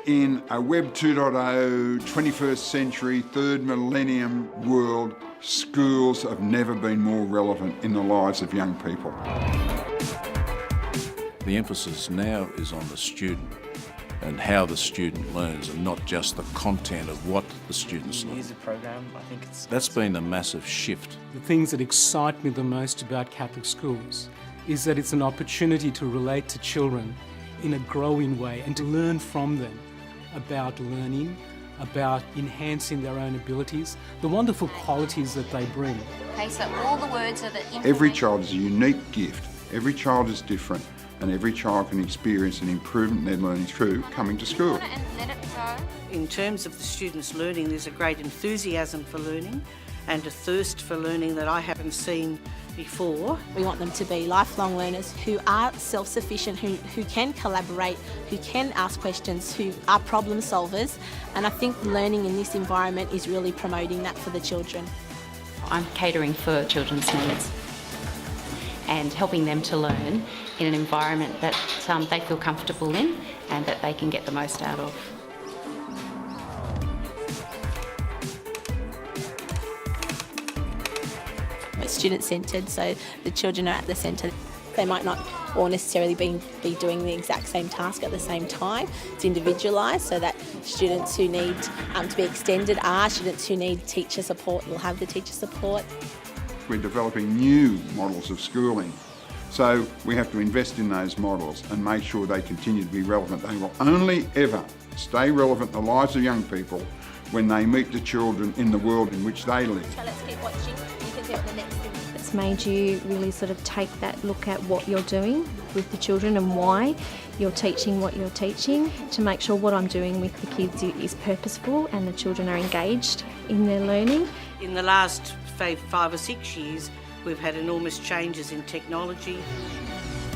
In a Web 2.0, 21st century, third millennium world, schools have never been more relevant in the lives of young people. The emphasis now is on the student and how the student learns, and not just the content of what the students learn. Use the program, I think That's been a massive shift. The things that excite me the most about Catholic schools is that it's an opportunity to relate to children in a growing way and to learn from them about learning, about enhancing their own abilities, the wonderful qualities that they bring. Okay, so all the words are the Every child is a unique gift. Every child is different, and every child can experience an improvement in their learning through coming to school. In terms of the students' learning, there's a great enthusiasm for learning and a thirst for learning that I haven't seen before. We want them to be lifelong learners who are self-sufficient, who can collaborate, who can ask questions, who are problem solvers, and I think learning in this environment is really promoting that for the children. I'm catering for children's needs and helping them to learn in an environment that they feel comfortable in and that they can get the most out of. It's student-centred, so the children are at the centre. They might not all necessarily be doing the exact same task at the same time. It's individualised so that students who need to be extended are, students who need teacher support will have the teacher support. We're developing new models of schooling, so we have to invest in those models and make sure they continue to be relevant. They will only ever stay relevant in the lives of young people when they meet the children in the world in which they live. So let's keep watching. You can see what the next thing is. It's made you really sort of take that look at what you're doing with the children and why you're teaching what you're teaching, to make sure what I'm doing with the kids is purposeful and the children are engaged in their learning. In the last 5 or 6 years, we've had enormous changes in technology,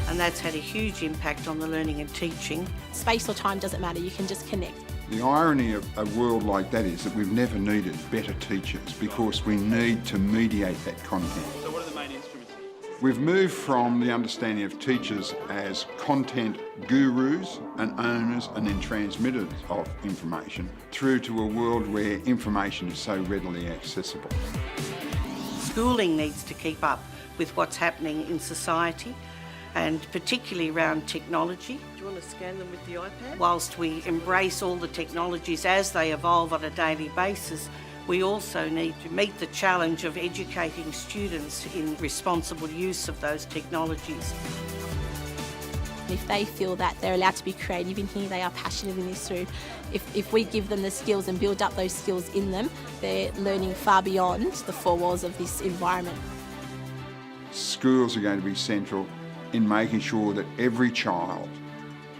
and that's had a huge impact on the learning and teaching. Space or time doesn't matter, you can just connect. The irony of a world like that is that we've never needed better teachers because we need to mediate that content. So what are the main instruments? We've moved from the understanding of teachers as content gurus and owners and then transmitters of information through to a world where information is so readily accessible. Schooling needs to keep up with what's happening in society, and particularly around technology. Do you want to scan them with the iPad? Whilst we embrace all the technologies as they evolve on a daily basis, we also need to meet the challenge of educating students in responsible use of those technologies. If they feel that they're allowed to be creative in here, they are passionate in this through. If we give them the skills and build up those skills in them, they're learning far beyond the four walls of this environment. Schools are going to be central in making sure that every child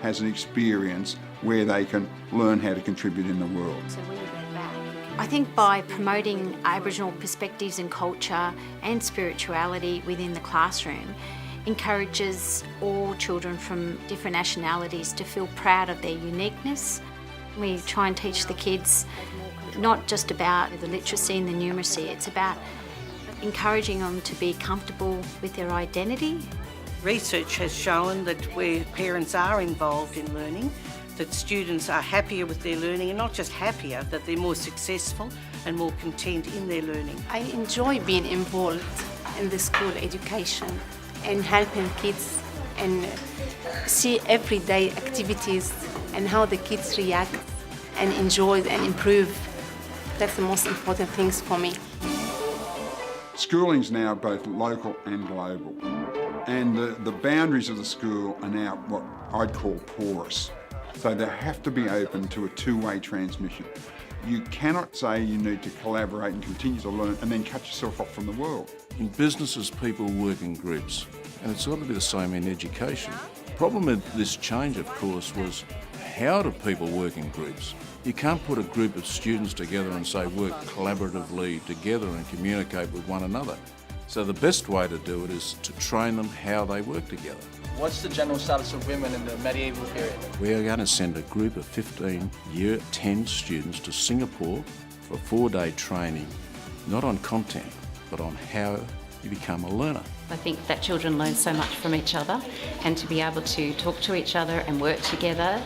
has an experience where they can learn how to contribute in the world. I think by promoting Aboriginal perspectives and culture and spirituality within the classroom encourages all children from different nationalities to feel proud of their uniqueness. We try and teach the kids not just about the literacy and the numeracy, it's about encouraging them to be comfortable with their identity. Research has shown that where parents are involved in learning, that students are happier with their learning, and not just happier, that they're more successful and more content in their learning. I enjoy being involved in the school education and helping kids and see everyday activities and how the kids react and enjoy and improve. That's the most important things for me. Schooling's now both local and global, and the boundaries of the school are now what I'd call porous. So they have to be open to a two-way transmission. You cannot say you need to collaborate and continue to learn and then cut yourself off from the world. In businesses, people work in groups, and it's got to be the same in education. The problem with this change, of course, was how do people work in groups? You can't put a group of students together and say work collaboratively together and communicate with one another. So the best way to do it is to train them how they work together. What's the general status of women in the medieval period? We are going to send a group of 15 Year 10 students to Singapore for 4-day training, not on content, but on how you become a learner. I think that children learn so much from each other, and to be able to talk to each other and work together,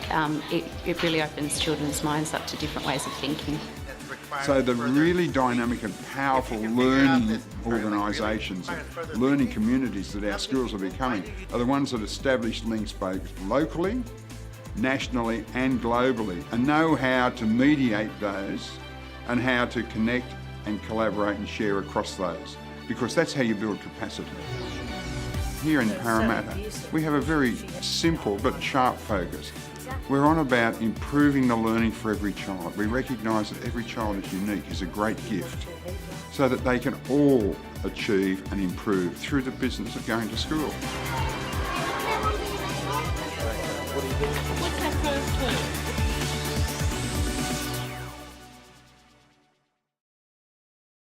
it really opens children's minds up to different ways of thinking. So the really dynamic and powerful learning organisations, learning communities that our schools are becoming are the ones that establish links both locally, nationally and globally, and know how to mediate those and how to connect and collaborate and share across those, because that's how you build capacity. Here in Parramatta, we have a very simple but sharp focus. We're on about improving the learning for every child. We recognise that every child is unique, is a great gift, so that they can all achieve and improve through the business of going to school.